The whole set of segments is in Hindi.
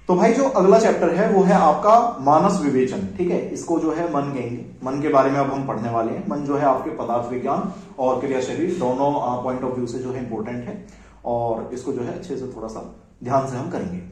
तो भाई जो अगला चैप्टर है वो है आपका मानस विवेचन। ठीक है, इसको जो है मन कहेंगे। मन के बारे में अब हम पढ़ने वाले हैं। मन जो है आपके पदार्थ विज्ञान और क्रिया शरीर दोनों पॉइंट ऑफ व्यू से जो है इंपॉर्टेंट है, और इसको जो है अच्छे से थोड़ा सा ध्यान से हम करेंगे।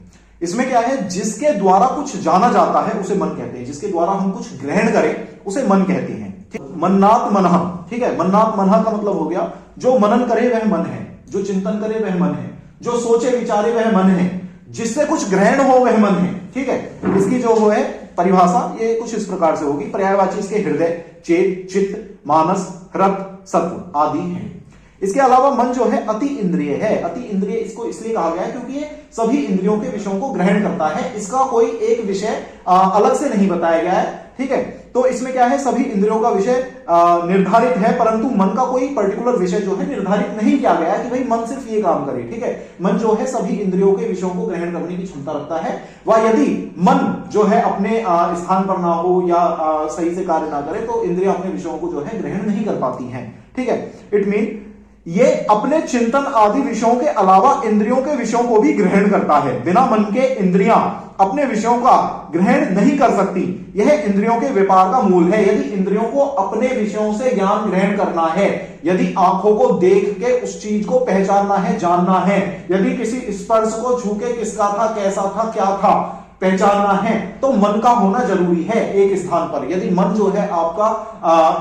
इसमें क्या है, जिसके द्वारा कुछ जाना जाता है उसे मन कहते हैं, जिसके द्वारा हम कुछ ग्रहण करें उसे मन कहते हैं। मन्नात मनहा, ठीक है, मन्नात मनहा का मतलब हो गया जो मनन करे वह मन है, जो चिंतन करे वह मन है, जो सोचे विचारे वह मन है, जिससे कुछ ग्रहण हो वह मन है। ठीक है, इसकी जो है परिभाषा ये कुछ इस प्रकार से होगी। पर्यायवाची इसके हृदय, चेत, चित्त, मानस, रक्त, सत्व आदि हैं। इसके अलावा मन जो है अति इंद्रिय है। अति इंद्रिय इसको इसलिए कहा गया है क्योंकि ये सभी इंद्रियों के विषयों को ग्रहण करता है। इसका कोई एक विषय अलग से नहीं बताया गया है। ठीक है, तो इसमें क्या है, सभी इंद्रियों का विषय निर्धारित है, परंतु मन का कोई पर्टिकुलर विषय जो है निर्धारित नहीं किया गया है कि भाई मन सिर्फ ये काम करे। ठीक है, मन जो है सभी इंद्रियों के विषयों को ग्रहण करने की क्षमता रखता है। वह यदि मन जो है अपने स्थान पर ना हो या सही से कार्य ना करे तो इंद्रियां अपने विषयों को जो है ग्रहण नहीं कर पाती हैं। ठीक है, इट मीन ये अपने चिंतन आदि विषयों के अलावा इंद्रियों के विषयों को भी ग्रहण करता है। बिना मन के इंद्रियां अपने विषयों का ग्रहण नहीं कर सकती। यह इंद्रियों के व्यापार का मूल है। यदि इंद्रियों को अपने विषयों से ज्ञान ग्रहण करना है, यदि आंखों को देख के उस चीज को पहचानना है, जानना है, यदि किसी स्पर्श को छू के किसका था, कैसा था, क्या था पहचानना है, तो मन का होना जरूरी है एक स्थान पर। यदि मन जो है आपका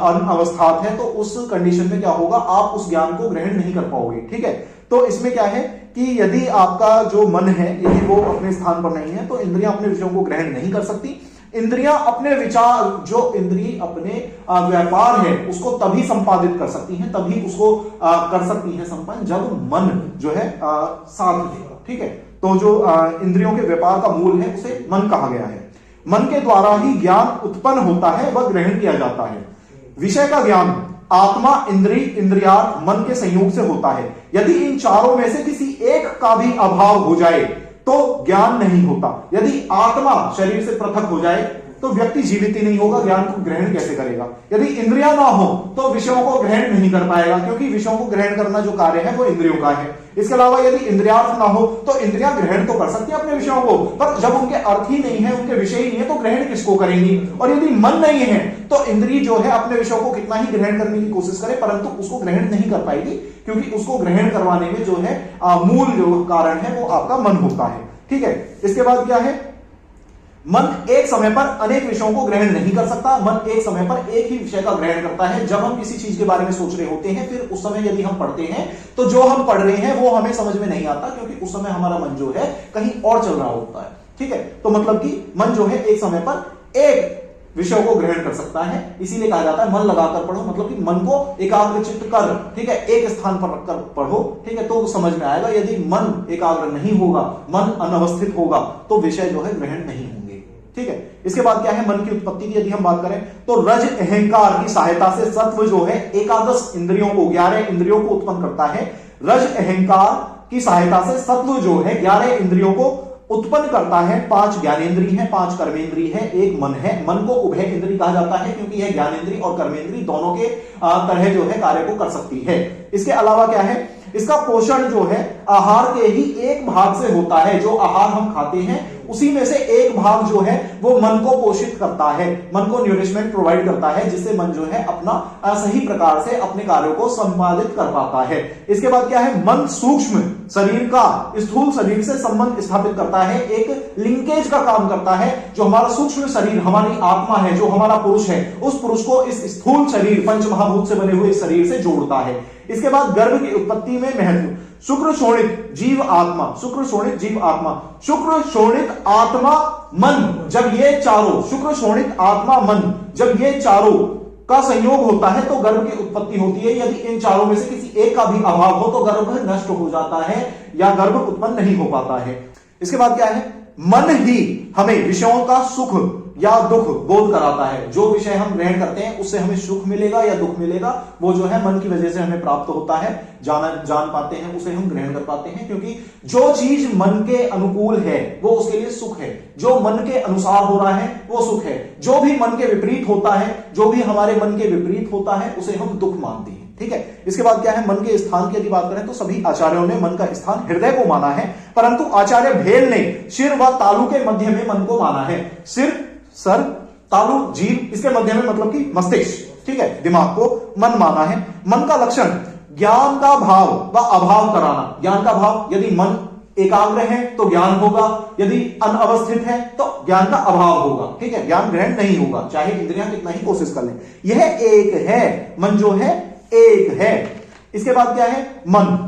अनवस्थात है तो उस कंडीशन में क्या होगा, आप उस ज्ञान को ग्रहण नहीं कर पाओगे। ठीक है, तो इसमें क्या है कि यदि आपका जो मन है यदि वो अपने स्थान पर नहीं है तो इंद्रियां अपने विषयों को ग्रहण नहीं कर सकती। इंद्रियां अपने विचार, जो इंद्रिय अपने व्यापार है उसको तभी संपादित कर सकती हैं, तभी उसको कर सकती हैं संपन्न, जब मन जो है साथ देगा। ठीक है, तो जो इंद्रियों के व्यापार का मूल है उसे मन कहा गया है। मन के द्वारा ही ज्ञान उत्पन्न होता है, वह ग्रहण किया जाता है। विषय का ज्ञान आत्मा, इंद्रिय, इंद्रियार्थ, मन के संयोग से होता है। यदि इन चारों में से किसी एक का भी अभाव हो जाए तो ज्ञान नहीं होता। यदि आत्मा शरीर से पृथक हो जाए तो व्यक्ति जीवित ही नहीं होगा, ज्ञान को ग्रहण कैसे करेगा। यदि इंद्रियां ना हो तो विषयों को ग्रहण नहीं कर पाएगा, क्योंकि विषयों को ग्रहण करना जो कार्य है वो इंद्रियों का है। इसके अलावा यदि इंद्रियार्थ ना हो तो इंद्रियां ग्रहण तो कर सकती हैं अपने विषयों को, पर जब उनके अर्थ ही नहीं है, उनके विषय ही नहीं है, तो ग्रहण किसको करेंगी। और यदि मन नहीं है तो इंद्रिय जो है अपने विषयों को कितना ही ग्रहण करने की कोशिश करे परंतु उसको ग्रहण नहीं कर पाएगी, क्योंकि उसको ग्रहण करवाने में जो है मूल जो कारण है वो आपका मन होता है। ठीक है, इसके बाद क्या है, मन एक समय पर अनेक विषयों को ग्रहण नहीं कर सकता। मन एक समय पर एक ही विषय का ग्रहण करता है। जब हम किसी चीज के बारे में सोच रहे होते हैं, फिर उस समय यदि हम पढ़ते हैं तो जो हम पढ़ रहे हैं वो हमें समझ में नहीं आता, क्योंकि उस समय हमारा मन जो है कहीं और चल रहा होता है। ठीक है, तो मतलब कि मन जो है एक समय पर एक विषयों को ग्रहण कर सकता है, इसीलिए कहा जाता है मन लगाकर पढ़ो, मतलब कि मन को एकाग्रचित्त कर, ठीक है, एक स्थान पर रखकर पढ़ो। ठीक है, तो समझ में आएगा। यदि मन एकाग्र नहीं होगा, मन अनवस्थित होगा, तो विषय जो है ग्रहण नहीं होंगे। ठीक है, इसके बाद क्या है, मन की उत्पत्ति की यदि हम बात करें तो रज अहंकार की सहायता से सत्व जो है एकादश इंद्रियों को, 11 इंद्रियों को उत्पन्न करता है। रज अहंकार की सहायता से सत्व जो है 11 इंद्रियों को उत्पन्न करता है। 5 ज्ञानेंद्रिय है, 5 कर्मेंद्रिय है, 1 मन है। मन को उभय इंद्रिय कहा जाता है क्योंकि यह ज्ञानेंद्रिय और कर्मेंद्रिय दोनों के तरह जो है कार्य को कर सकती है। इसके अलावा क्या है, इसका पोषण जो है आहार के ही एक भाग से होता है। जो आहार हम खाते हैं उसी में से एक भाग जो है वो मन को पोषित करता है, मन को न्यूरिशमेंट प्रोवाइड करता है, जिससे मन जो है अपना सही प्रकार से अपने कार्यों को संपादित कर पाता है। इसके बाद क्या है, मन सूक्ष्म शरीर का स्थूल शरीर से संबंध स्थापित करता है, एक लिंकेज का काम करता है। जो हमारा सूक्ष्म शरीर, हमारी आत्मा है, जो हमारा पुरुष है, उस पुरुष को इस स्थूल शरीर, पंच महाभूत से बने हुए शरीर से जोड़ता है। इसके बाद गर्भ की उत्पत्ति में महत्व, शुक्र शोणित जीव आत्मा, शुक्र शोणित जीव आत्मा, शुक्र शोणित आत्मा मन, जब ये चारों, शुक्र शोणित आत्मा मन, जब ये चारों का संयोग होता है तो गर्भ की उत्पत्ति होती है। यदि इन चारों में से किसी एक का भी अभाव हो तो गर्भ नष्ट हो जाता है या गर्भ उत्पन्न नहीं हो पाता है। इसके बाद क्या है, मन ही हमें विषयों का सुख या दुख बोध कराता है। जो विषय हम ग्रहण करते हैं उससे हमें सुख मिलेगा या दुख मिलेगा, वो जो है मन की वजह से हमें प्राप्त होता है, जान पाते हैं, उसे हम ग्रहण कर पाते हैं। क्योंकि जो चीज मन के अनुकूल है वो उसके लिए सुख है, जो मन के अनुसार हो रहा है वो सुख है। जो भी मन के विपरीत होता है, जो भी हमारे मन के विपरीत होता है उसे हम दुख मानते हैं। ठीक है। इसके बाद क्या है, मन के स्थान की यदि बात करें तो सभी आचार्यों ने मन का स्थान हृदय को माना है, परंतु आचार्य भेल ने सिर व तालु के मध्य में मन को माना है। सिर, सर, तालु, जीभ, इसके मध्य में मतलब कि मस्तिष्क, ठीक है, दिमाग को मन माना है। मन का लक्षण ज्ञान का भाव व अभाव कराना। ज्ञान का भाव, यदि मन एकाग्र है तो ज्ञान होगा, यदि अनअवस्थित है तो ज्ञान का अभाव होगा, ठीक है, ज्ञान ग्रहण नहीं होगा, चाहे इंद्रियां कितना ही कोशिश कर लें। यह एक है, मन जो है एक है। इसके बाद क्या है, मन,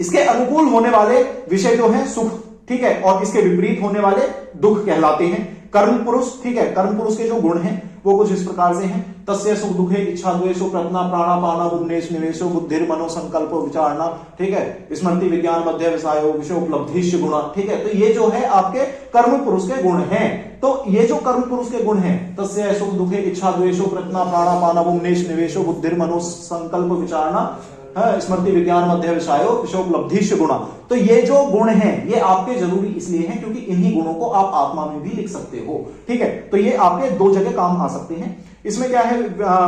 इसके अनुकूल होने वाले विषय जो है सुख, ठीक है, और इसके विपरीत होने वाले दुख कहलाते हैं। कर्म पुरुष, ठीक है, कर्म पुरुष के जो गुण हैं वो कुछ इस प्रकार से हैं। तस्य सुख दुखे इच्छा द्वेषो प्रज्ञा प्राणापाना उन्मेष निवेशो बुद्धिर मनो संकल्प विचारणा, ठीक है, स्मृति विज्ञान मध्य विषयो विषय उपलब्धिश गुणा, ठीक है। तो ये जो है आपके कर्म पुरुष के गुण हैं। तो ये जो कर्म पुरुष के गुण हैं, तस्य सुख दुखे इच्छा द्वेषो प्रज्ञा प्राणापाना उन्मेष निवेशो बुद्धिर मनो संकल्प विचारणा, स्मृति विज्ञान मध्य विषयो विषयोपलब्धिश गुणा। तो ये जो गुण हैं ये आपके जरूरी इसलिए हैं क्योंकि इन्हीं गुणों को आप आत्मा में भी लिख सकते हो, ठीक है। तो ये आपके दो जगह काम आ सकते हैं। इसमें क्या है,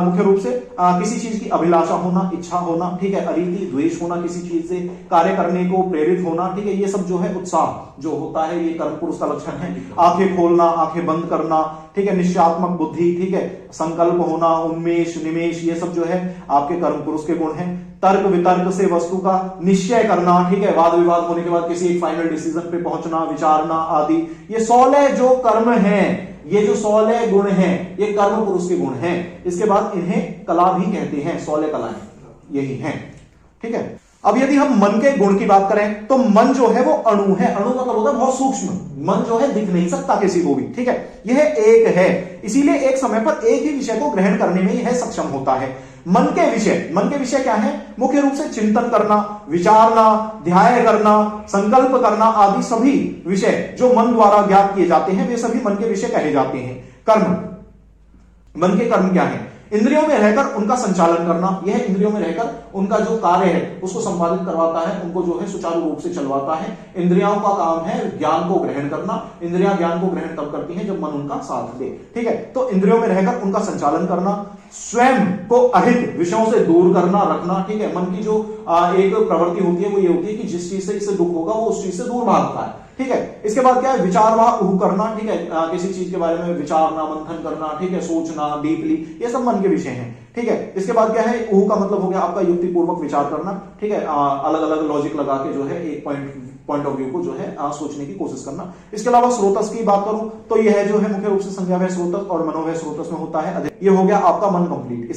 मुख्य रूप से किसी चीज की अभिलाषा होना, इच्छा होना, ठीक है, अरीति द्वेष होना, किसी चीज से कार्य करने को प्रेरित होना, ठीक है, ये सब जो है उत्साह जो होता है ये कर्म पुरुष का लक्षण है। आंखें खोलना, आंखें बंद करना, ठीक है, निश्चयात्मक बुद्धि, ठीक है, संकल्प होना, उन्मेष निमेश, ये सब जो है आपके कर्म पुरुष के गुण हैं। तर्क वितर्क से वस्तु का निश्चय करना, ठीक है, वाद विवाद होने के बाद किसी एक फाइनल डिसीजन पे पहुंचना, विचारना आदि, ये 16 जो कर्म हैं, ये जो 16 गुण हैं ये कर्म पुरुष के गुण हैं। इसके बाद इन्हें कला भी कहते हैं, 16 कलाएं यही हैं, ठीक है। अब यदि हम मन के गुण की बात करें तो मन जो है वो अणु है। अणु मतलब होता है बहुत सूक्ष्म, मन जो है दिख नहीं सकता किसी को भी, ठीक है, यह एक है, इसीलिए एक समय पर एक ही विषय को ग्रहण करने में यह सक्षम होता है। मन के विषय क्या है, मुख्य रूप से चिंतन करना, विचारना, ध्यान करना, संकल्प करना आदि सभी विषय जो मन द्वारा ज्ञात किए जाते हैं वे सभी मन के विषय कहे जाते हैं। कर्म, मन के कर्म क्या है, इंद्रियों में रहकर उनका संचालन करना, यह इंद्रियों में रहकर उनका जो कार्य है उसको संपादित करवाता है, उनको जो है सुचारू रूप से चलवाता है। इंद्रियों का काम है ज्ञान को ग्रहण करना, इंद्रियां ज्ञान को ग्रहण तब करती हैं जब मन उनका साथ दे, ठीक है। तो इंद्रियों में रहकर उनका संचालन करना, स्वयं को अहित विषयों से दूर करना, रखना, ठीक है। मन की जो एक प्रवृत्ति होती है वो ये होती है कि जिस चीज से इसे दुख होगा वो उस चीज से दूर भागता है, ठीक है। इसके बाद क्या है, विचार व ऊह करना, ठीक है, किसी चीज के बारे में विचारना, मंथन करना, ठीक है, सोचना डीपली, ये सब मन के विषय हैं, ठीक है। इसके बाद क्या है, ऊह का मतलब हो गया आपका युक्तिपूर्वक विचार करना, ठीक है, अलग अलग लॉजिक लगा के जो है एक पॉइंट ऑफ व्यू को जो है सोचने की कोशिश करना। इसके अलावा स्रोतस की बात करूं तो यह जो है मुख्य रूप से संज्ञा वह स्रोतस और मनोवय स्रोतस में होता है। ये हो गया आपका मन कंप्लीट।